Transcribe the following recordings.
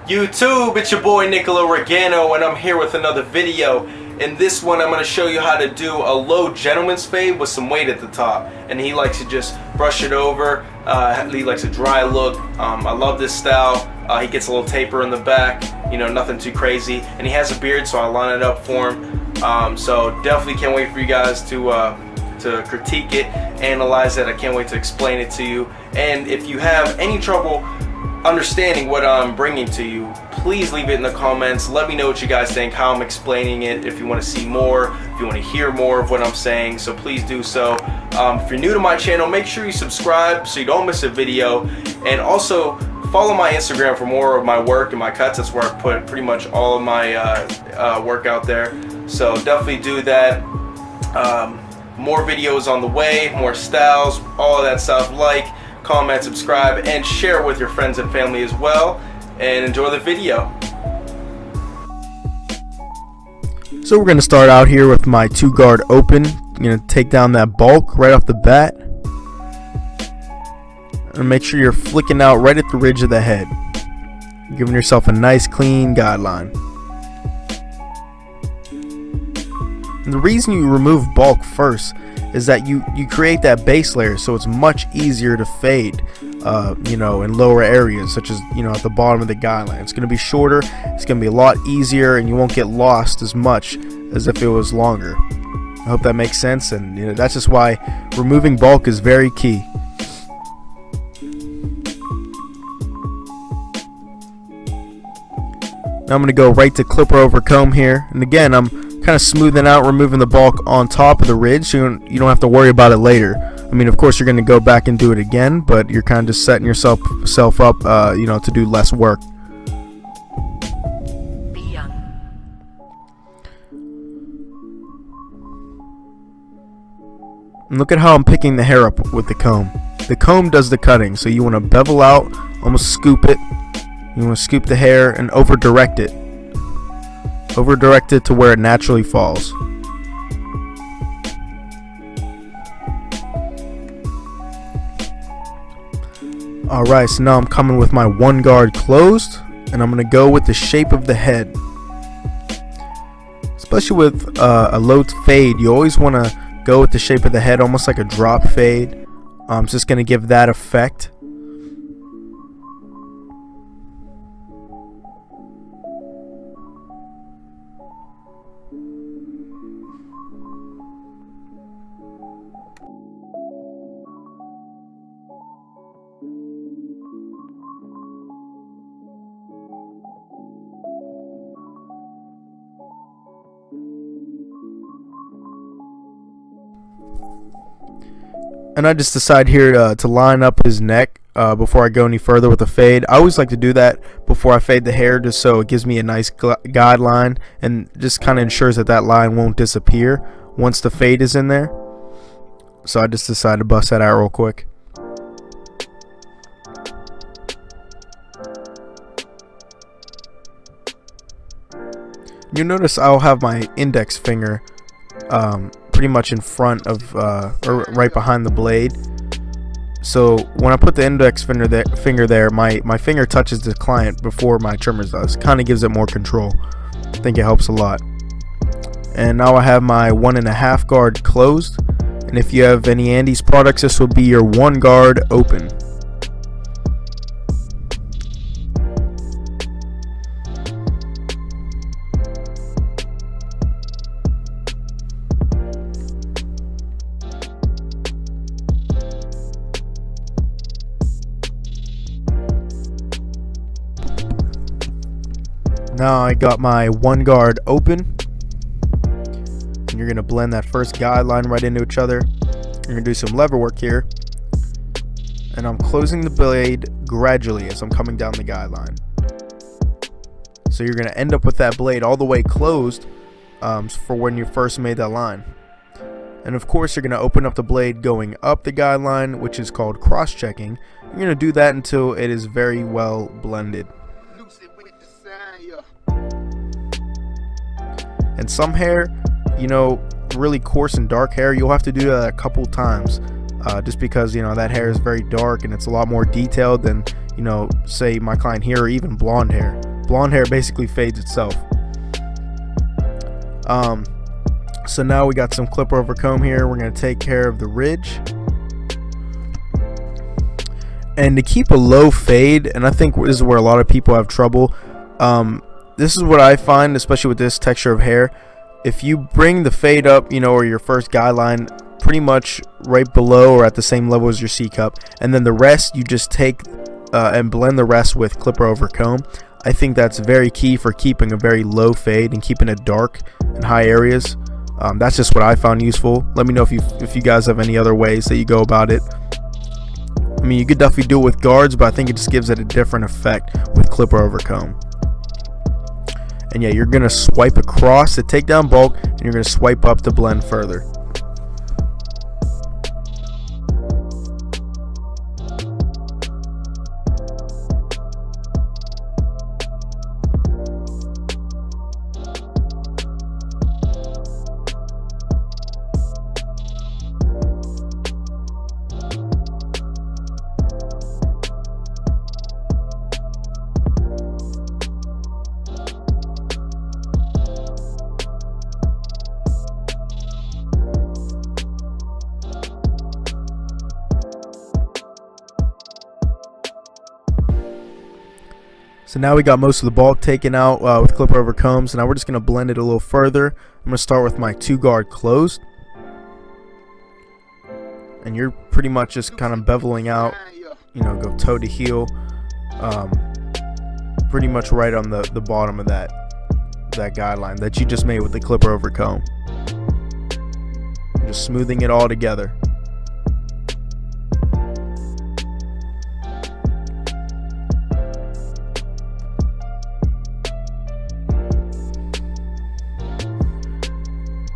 YouTube, it's your boy Nicolo Regano, and I'm here with another video. In this one, I'm going to show you how to do a low gentleman's fade with some weight at the top. And he likes to just brush it over. He likes a dry look. I love this style. He gets a little taper in the back, you know, nothing too crazy. And he has a beard, so I line it up for him. So definitely can't wait for you guys to critique it, analyze it. I can't wait to explain it to you. And if you have any trouble understanding what I'm bringing to you, please leave it in the comments. Let me know what you guys think, how I'm explaining it, if you want to see more, if you want to hear more of what I'm saying, so please do so. If you're new to my channel, make sure you subscribe so you don't miss a video, and also follow my Instagram for more of my work and my cuts. That's where I put pretty much all of my work out there, so definitely do that. More videos on the way, more styles, all of that stuff. Like, comment, subscribe, and share it with your friends and family as well, and enjoy the video. So we're going to start out here with my 2-guard open. I'm going to take down that bulk right off the bat, and make sure you're flicking out right at the ridge of the head, giving yourself a nice clean guideline. And the reason you remove bulk first is that you create that base layer, so it's much easier to fade, you know, in lower areas, such as, you know, at the bottom of the guideline. It's going to be shorter, it's going to be a lot easier, and you won't get lost as much as if it was longer. I hope that makes sense, and you know, that's just why removing bulk is very key. Now I'm going to go right to clipper over comb here, and again, I'm kind of smoothing out, removing the bulk on top of the ridge, so you don't have to worry about it later. I mean, of course, you're going to go back and do it again, but you're kind of just setting yourself up, you know, to do less work. And look at how I'm picking the hair up with the comb. The comb does the cutting, so you want to bevel out, almost scoop it. You want to scoop the hair and over direct it. Over direct it to where it naturally falls. Alright, so now I'm coming with my 1-guard closed, and I'm going to go with the shape of the head. Especially with a low fade, you always want to go with the shape of the head, almost like a drop fade. I'm just going to give that effect. And I just decide here to line up his neck before I go any further with the fade. I always like to do that before I fade the hair, just so it gives me a nice guideline and just kind of ensures that that line won't disappear once the fade is in there. So I just decided to bust that out real quick. You notice I'll have my index finger pretty much in front of or right behind the blade, so when I put the index finger there, my finger touches the client before my trimmers does. Kind of gives it more control. I think it helps a lot. And now I have my 1.5 guard closed, and if you have any Andis products, this will be your 1 guard open. Now I got my 1 guard open, and you're going to blend that first guideline right into each other. You're going to do some lever work here, and I'm closing the blade gradually as I'm coming down the guideline. So you're going to end up with that blade all the way closed for when you first made that line. And of course, you're going to open up the blade going up the guideline, which is called cross-checking. You're going to do that until it is very well blended. And some hair, you know, really coarse and dark hair, you'll have to do that a couple times just because, you know, that hair is very dark and it's a lot more detailed than, you know, say my client here, or even blonde hair. Blonde hair basically fades itself. So now we got some clipper over comb here. We're going to take care of the ridge. And to keep a low fade, and I think this is where a lot of people have trouble, this is what I find, especially with this texture of hair. If you bring the fade up, you know, or your first guideline pretty much right below or at the same level as your C cup, and then the rest you just take and blend the rest with clipper over comb, I think that's very key for keeping a very low fade and keeping it dark in high areas. That's just what I found useful. Let me know if you guys have any other ways that you go about it. I mean, you could definitely do it with guards, but I think it just gives it a different effect with clipper over comb. And yeah, you're gonna swipe across to take down bulk, and you're gonna swipe up to blend further. So now we got most of the bulk taken out with clipper over comb. So now we're just going to blend it a little further. I'm going to start with my 2 guard closed. And you're pretty much just kind of beveling out, you know, go toe to heel. Pretty much right on the bottom of that guideline that you just made with the clipper over comb. Just smoothing it all together.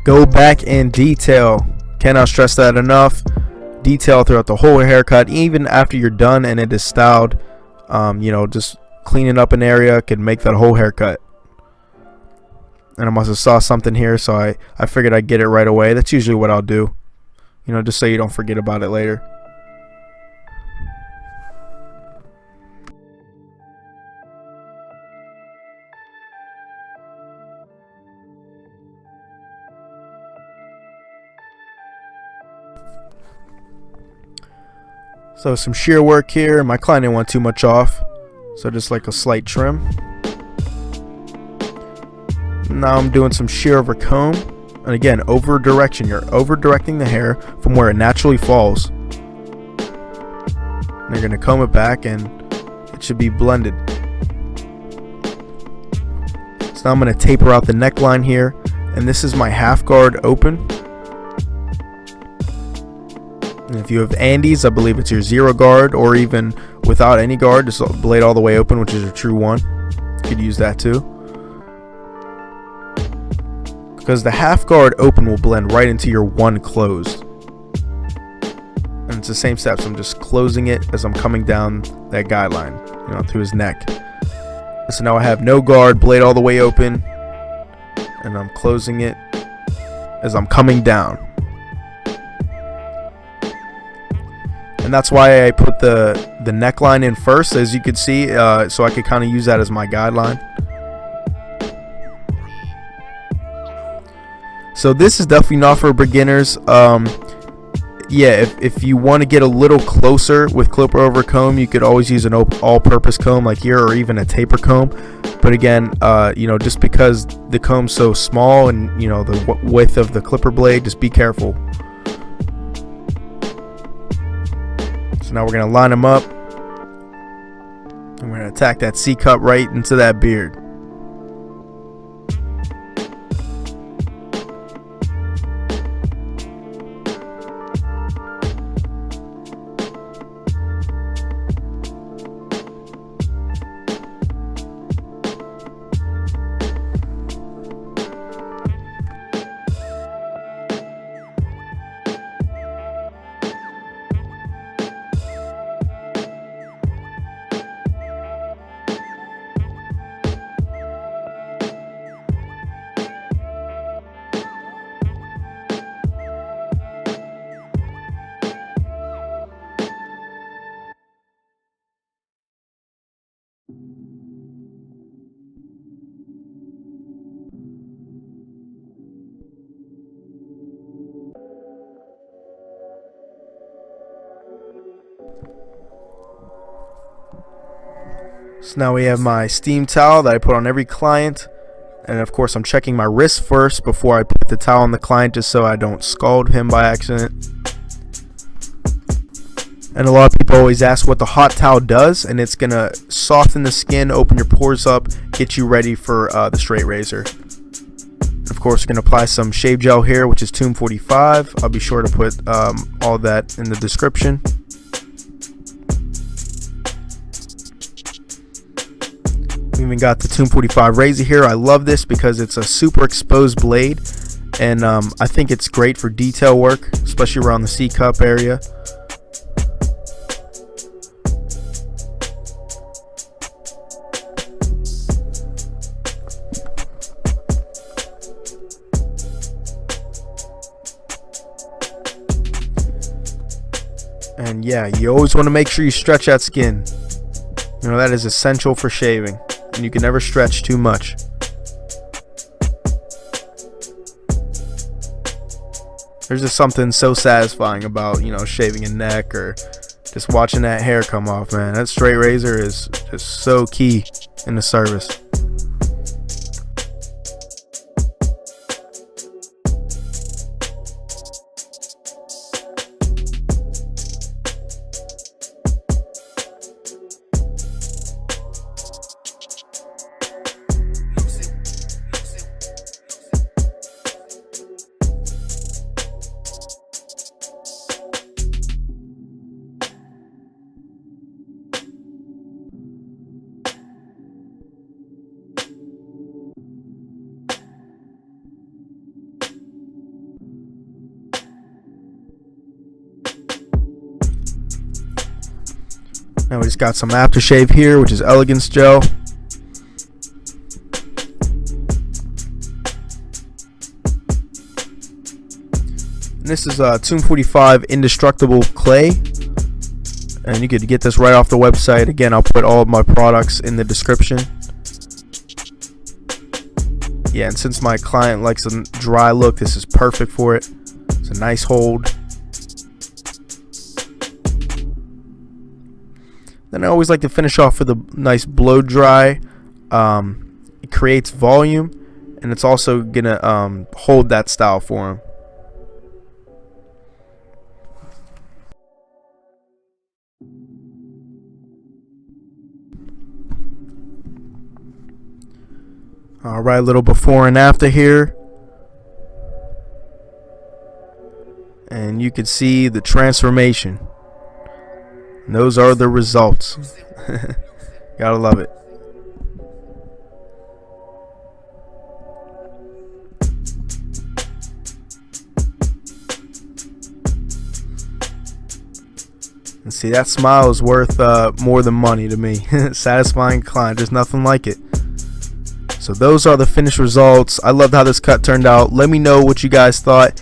Go back and detail. Cannot stress that enough. Detail throughout the whole haircut, even after you're done and it is styled. You know, just cleaning up an area could make that whole haircut. And I must have saw something here, so I figured I'd get it right away. That's usually what I'll do, you know, just so you don't forget about it later. So some shear work here. My client didn't want too much off, so just like a slight trim. Now I'm doing some shear over comb, and again, over direction. You're over directing the hair from where it naturally falls. And you're gonna comb it back, and it should be blended. So now I'm gonna taper out the neckline here, and this is my half guard open. And if you have Andis, I believe it's your 0 guard, or even without any guard, just blade all the way open, which is your true 1. You could use that too. Because the half guard open will blend right into your 1 closed. And it's the same steps. I'm just closing it as I'm coming down that guideline, you know, through his neck. So now I have no guard, blade all the way open, and I'm closing it as I'm coming down. And that's why I put the neckline in first, as you could see, so I could kind of use that as my guideline. So this is definitely not for beginners. Yeah, if you want to get a little closer with clipper over comb, you could always use an all-purpose comb like here, or even a taper comb. But again, you know, just because the comb's so small and, you know, the width of the clipper blade, just be careful. So now we're going to line them up. And we're going to attack that C cup right into that beard. So now we have my steam towel that I put on every client, and of course I'm checking my wrist first before I put the towel on the client, just so I don't scald him by accident. And a lot of people always ask what the hot towel does, and it's gonna soften the skin, open your pores up, get you ready for the straight razor. Of course, we're gonna apply some shave gel here, which is Tomb 45. I'll be sure to put all that in the description. We even got the Tomb 45 razor here. I love this because it's a super exposed blade, and I think it's great for detail work, especially around the C-cup area. And yeah, you always want to make sure you stretch that skin. You know, that is essential for shaving, and you can never stretch too much. There's just something so satisfying about, you know, shaving a neck or just watching that hair come off, man. That straight razor is just so key in the service. Now we just got some aftershave here, which is Elegance Gel. And this is Tomb 45 Indestructible Clay. And you could get this right off the website. Again, I'll put all of my products in the description. Yeah, and since my client likes a dry look, this is perfect for it. It's a nice hold. Then I always like to finish off with a nice blow dry. It creates volume, and it's also gonna hold that style for him. Alright, a little before and after here. And you can see the transformation. And those are the results. Gotta love it. And see, that smile is worth more than money to me. Satisfying client, there's nothing like it. So those are the finished results. I loved how this cut turned out. Let me know what you guys thought.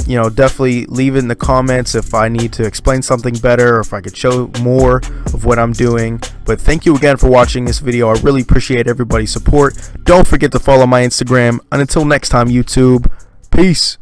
You know, definitely leave it in the comments if I need to explain something better or if I could show more of what I'm doing. But thank you again for watching this video. I really appreciate everybody's support. Don't forget to follow my Instagram. And until next time, YouTube, peace.